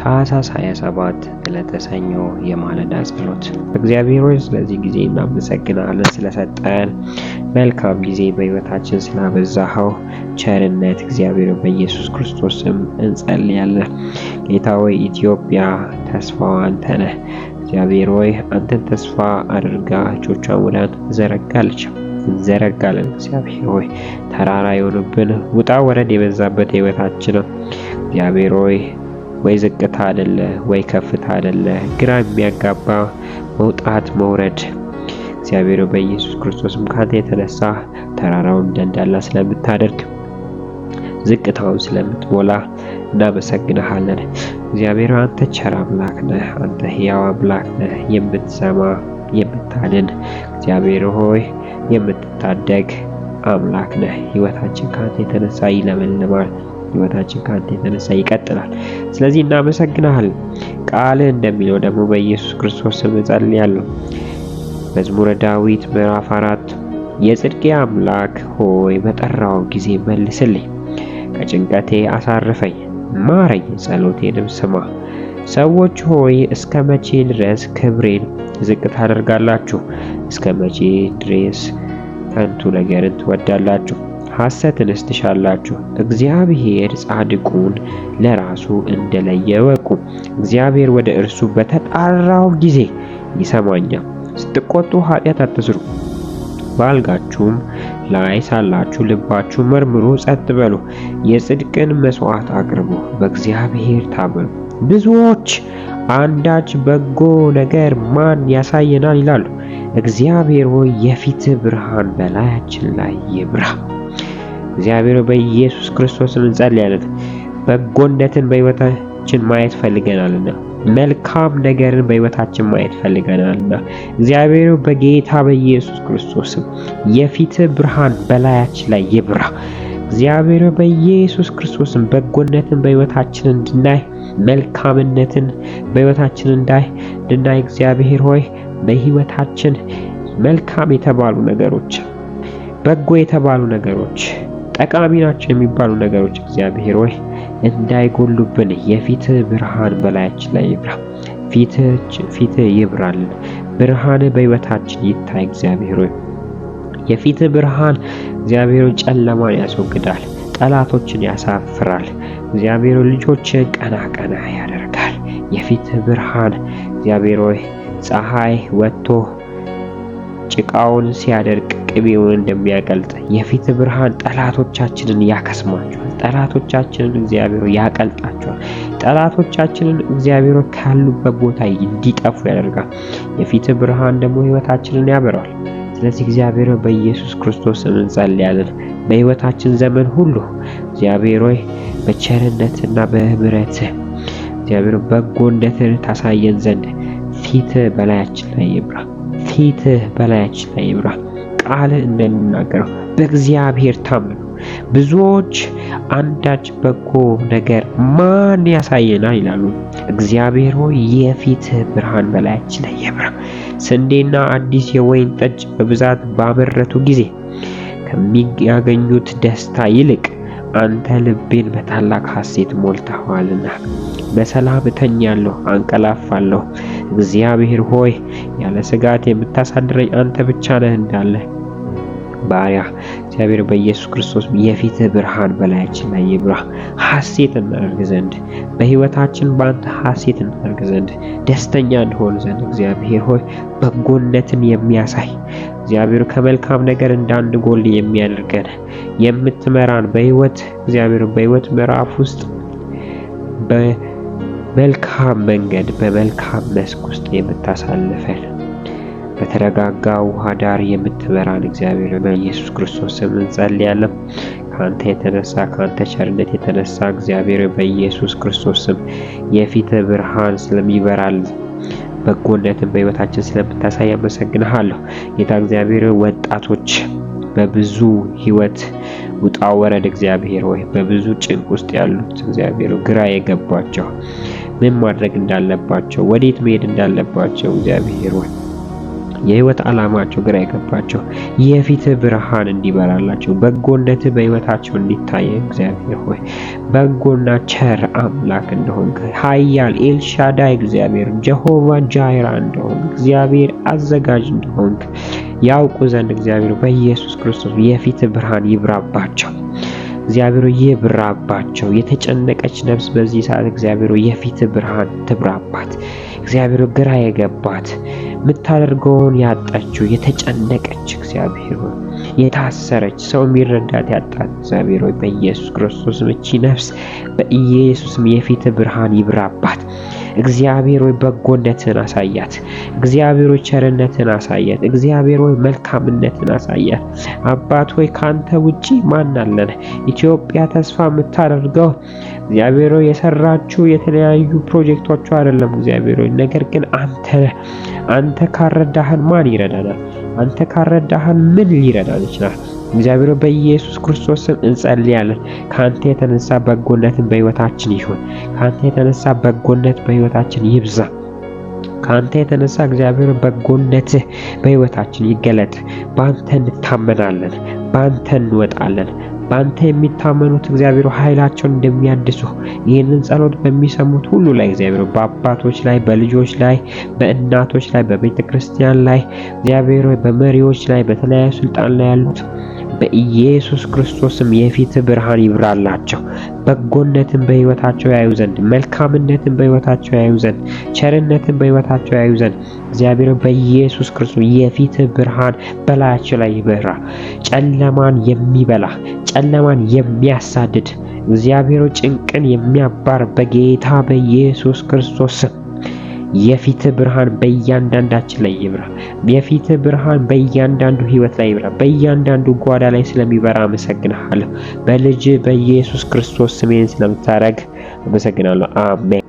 ታኅሳስ 27 ዕለተ ሰኞ የማለዳ ጸሎት። እግዚአብሔር ሆይ ስለዚህ ጊዜ እናመሰግናለን፣ ስለሰጠን መልካም ጊዜ በሕይወታችን ስላበዛኸው ቸርነት እግዚአብሔር በኢየሱስ ክርስቶስ ስም እንጸልያለን። ጌታ ሆይ ኢትዮጵያ ተስፋዋ አንተ ነህ። እግዚአብሔር ሆይ አንተን ተስፋ አድርጋ እጆቿን ወደ አንተ ትዘረጋለች እንዘረጋለን። እግዚአብሔር ሆይ ተራራ የሆኑብን ውጣ ወረድ የበዛበት ሕይወታችን እግዚአብሔር ሆይ ወይ ዝቅታ አይደለ ወይ ከፍታ አይደለ፣ ግራ የሚያጋባ መውጣት መውረድ እግዚአብሔር በኢየሱስ ክርስቶስም ካንተ የተነሳ ተራራውን ደንዳላ ስለምታደርግ ዝቅታውን ስለምትሞላ እናመሰግንሃለን። እግዚአብሔር አንተ ቸር አምላክ ነህ፣ አንተ ሕያው አምላክ ነህ፣ የምትሰማ የምታድን እግዚአብሔር ሆይ የምትታደግ አምላክ ነህ። ሕይወታችን ካንተ የተነሳ ይለመልማል። ሕይወታችን ካንተ የተነሳ ይቀጥላል። ስለዚህ እናመሰግናለን። ቃልህ እንደሚለው ደግሞ በኢየሱስ ክርስቶስ ስም እጸልያለሁ። መዝሙረ ዳዊት ምዕራፍ 4 የጽድቄ አምላክ ሆይ በጠራው ጊዜ መልስልኝ፣ ከጭንቀቴ አሳርፈኝ፣ ማረኝ፣ ጸሎቴንም ስማ። ሰዎች ሆይ እስከ መቼ ድረስ ክብሬን ዝቅ ታደርጋላችሁ? እስከ መቼ ድረስ ከንቱ ነገርን ትወዳላችሁ? ሐሰትንስ ትሻላችሁ? እግዚአብሔር ጻድቁን ለራሱ እንደለየ እወቁ። እግዚአብሔር ወደ እርሱ በተጣራው ጊዜ ይሰማኛል። ስትቆጡ ኃጢአት አትስሩ። በአልጋችሁም ላይ ሳላችሁ ልባችሁ መርምሩ፣ ጸጥ በሉ። የጽድቅን መስዋዕት አቅርቡ፣ በእግዚአብሔር ታመኑ። ብዙዎች አንዳች በጎ ነገር ማን ያሳየናል ይላሉ። እግዚአብሔር ሆይ የፊትህ ብርሃን በላያችን ላይ ይብራ። እግዚአብሔር በኢየሱስ ክርስቶስ እንጸልያለን። በጎነትን በሕይወታችን ማየት ፈልገናልና፣ መልካም ነገርን በሕይወታችን ማየት ፈልገናልና እግዚአብሔር በጌታ በኢየሱስ ክርስቶስ የፊትህ ብርሃን በላያችን ላይ ይብራ። እግዚአብሔር በኢየሱስ ክርስቶስ በጎነትን በሕይወታችን እንድናይ፣ መልካምነትን በሕይወታችን እንድናይ እግዚአብሔር ሆይ በሕይወታችን መልካም የተባሉ ነገሮች፣ በጎ የተባሉ ነገሮች፣ ጠቃሚ ናቸው የሚባሉ ነገሮች እግዚአብሔር ሆይ እንዳይጎሉብን የፊትህ ብርሃን በላያችን ላይ ይብራ። ፊትህ ይብራልን። ብርሃን በሕይወታችን ይታይ እግዚአብሔር ሆይ የፊትህ ብርሃን እግዚአብሔር ሆይ ጨለማን ያስወግዳል፣ ጠላቶችን ያሳፍራል። እግዚአብሔር ልጆችን ቀና ቀና ያደርጋል። የፊትህ ብርሃን እግዚአብሔር ሆይ ፀሐይ ወጥቶ ጭቃውን ሲያደርቅ ቅቤውን እንደሚያቀልጥ የፊትህ ብርሃን ጠላቶቻችንን ያከስማቸዋል። ጠላቶቻችንን እግዚአብሔር ያቀልጣቸዋል። ጠላቶቻችንን እግዚአብሔር ካሉበት ቦታ እንዲጠፉ ያደርጋል። የፊትህ ብርሃን ደግሞ ሕይወታችንን ያበራል። ስለዚህ እግዚአብሔር በኢየሱስ ክርስቶስ እንጸልያለን። በሕይወታችን ዘመን ሁሉ እግዚአብሔር ሆይ በቸርነትና በምሕረትህ እግዚአብሔር በጎነትን ታሳየን ዘንድ ፊትህ በላያችን ላይ ይብራ። ፊትህ በላያችን ላይ ይብራ። ቃልህ እንደሚናገረው በእግዚአብሔር ታመኑ። ብዙዎች አንዳች በጎ ነገር ማን ያሳየናል ይላሉ። እግዚአብሔር ሆይ የፊትህ ብርሃን በላያችን ላይ ይብራ። ስንዴና አዲስ የወይን ጠጅ በብዛት ባመረቱ ጊዜ ከሚያገኙት ደስታ ይልቅ አንተ ልቤን በታላቅ ሐሴት ሞልተዋልና በሰላም እተኛለሁ፣ አንቀላፋለሁ። እግዚአብሔር ሆይ ያለ ስጋት የምታሳድረኝ አንተ ብቻ ነህ እንዳለ ባሪያ እግዚአብሔር በኢየሱስ ክርስቶስ የፊትህ ብርሃን በላያችን ላይ ይብራ። ሐሴት እናደርግ ዘንድ በሕይወታችን በአንተ ሐሴት እናደርግ ዘንድ ደስተኛ እንሆን ዘንድ እግዚአብሔር ሆይ በጎነትን የሚያሳይ እግዚአብሔር ከመልካም ነገር እንዳንጎል የሚያደርገን የምትመራን በሕይወት እግዚአብሔር በሕይወት ምዕራፍ ውስጥ በመልካም መንገድ በመልካም መስክ ውስጥ የምታሳልፈን በተረጋጋ ውሃ ዳር የምትመራን እግዚአብሔር በኢየሱስ ክርስቶስ ስም እንጸልያለን። ካንተ የተነሳ ካንተ ቸርነት የተነሳ እግዚአብሔር በኢየሱስ ክርስቶስ ስም የፊትህ ብርሃን ስለሚበራል በጎነትን በሕይወታችን ስለምታሳይ አመሰግንሃለሁ። ጌታ እግዚአብሔር ወጣቶች በብዙ ሕይወት ውጣ ወረድ እግዚአብሔር ሆይ በብዙ ጭንቅ ውስጥ ያሉት እግዚአብሔር ግራ የገባቸው ምን ማድረግ እንዳለባቸው ወዴት መሄድ እንዳለባቸው እግዚአብሔር ሆይ የህይወት ዓላማቸው ግራ የገባቸው የፊት ብርሃን እንዲበራላቸው በጎነት በህይወታቸው እንዲታይ እግዚአብሔር ሆይ በጎና ቸር አምላክ እንደሆንክ ኃያል ኤልሻዳይ እግዚአብሔር ጀሆቫ ጃይራ እንደሆንክ እግዚአብሔር አዘጋጅ እንደሆንክ ያውቁ ዘንድ እግዚአብሔር በኢየሱስ ክርስቶስ የፊት ብርሃን ይብራባቸው። እግዚአብሔር ይብራባቸው። የተጨነቀች ነፍስ በዚህ ሰዓት እግዚአብሔር የፊት ብርሃን ትብራባት። እግዚአብሔር ግራ የገባት የምታደርገውን ያጣችው የተጨነቀች እግዚአብሔር የታሰረች ሰው የሚረዳት ያጣት እግዚአብሔር በኢየሱስ ክርስቶስ እቺ ነፍስ በኢየሱስም የፊት ብርሃን ይብራባት። እግዚአብሔር ሆይ በጎነትን አሳያት። እግዚአብሔር ሆይ ቸርነትን አሳያት። እግዚአብሔር ሆይ መልካምነትን አሳያት። አባት ሆይ ካንተ ውጪ ማን አለን? ኢትዮጵያ ተስፋ የምታደርገው እግዚአብሔር ሆይ የሰራችው የተለያዩ ፕሮጀክቶቿ አይደለም እግዚአብሔር ሆይ ነገር ግን አንተ ካረዳህን ማን ይረዳናል? አንተ ካረዳህን ምን ሊረዳን ይችላል? እግዚአብሔር በኢየሱስ ክርስቶስ ስም እንጸልያለን። ካንተ የተነሳ በጎነትን በህይወታችን ይሁን። ካንተ የተነሳ በጎነት በህይወታችን ይብዛ። ካንተ የተነሳ እግዚአብሔር በጎነትህ በህይወታችን ይገለጥ። ባንተ እንታመናለን፣ ባንተ እንወጣለን። ባንተ የሚታመኑት እግዚአብሔር ኃይላቸውን እንደሚያድሱ ይህንን ጸሎት በሚሰሙት ሁሉ ላይ እግዚአብሔር በአባቶች ላይ፣ በልጆች ላይ፣ በእናቶች ላይ፣ በቤተክርስቲያን ላይ እግዚአብሔር በመሪዎች ላይ፣ በተለያዩ ስልጣን ላይ ያሉት በኢየሱስ ክርስቶስም የፊት ብርሃን ይብራላቸው። በጎነትን በህይወታቸው ያዩ ዘንድ፣ መልካምነትን በህይወታቸው ያዩ ዘንድ፣ ቸርነትን በህይወታቸው ያዩ ዘንድ እግዚአብሔር በኢየሱስ ክርስቶስ የፊት ብርሃን በላያቸው ላይ ይበራ። ጨለማን የሚበላ ጨለማን የሚያሳድድ እግዚአብሔር ጭንቅን የሚያባር በጌታ በኢየሱስ ክርስቶስ የፊት ብርሃን በእያንዳንዳችን ላይ ይብራ። የፊት ብርሃን በእያንዳንዱ ህይወት ላይ ይብራ። በእያንዳንዱ ጓዳ ላይ ስለሚበራ አመሰግናለሁ። በልጅ በኢየሱስ ክርስቶስ ስሜን ስለምታረግ አመሰግናለሁ። አሜን።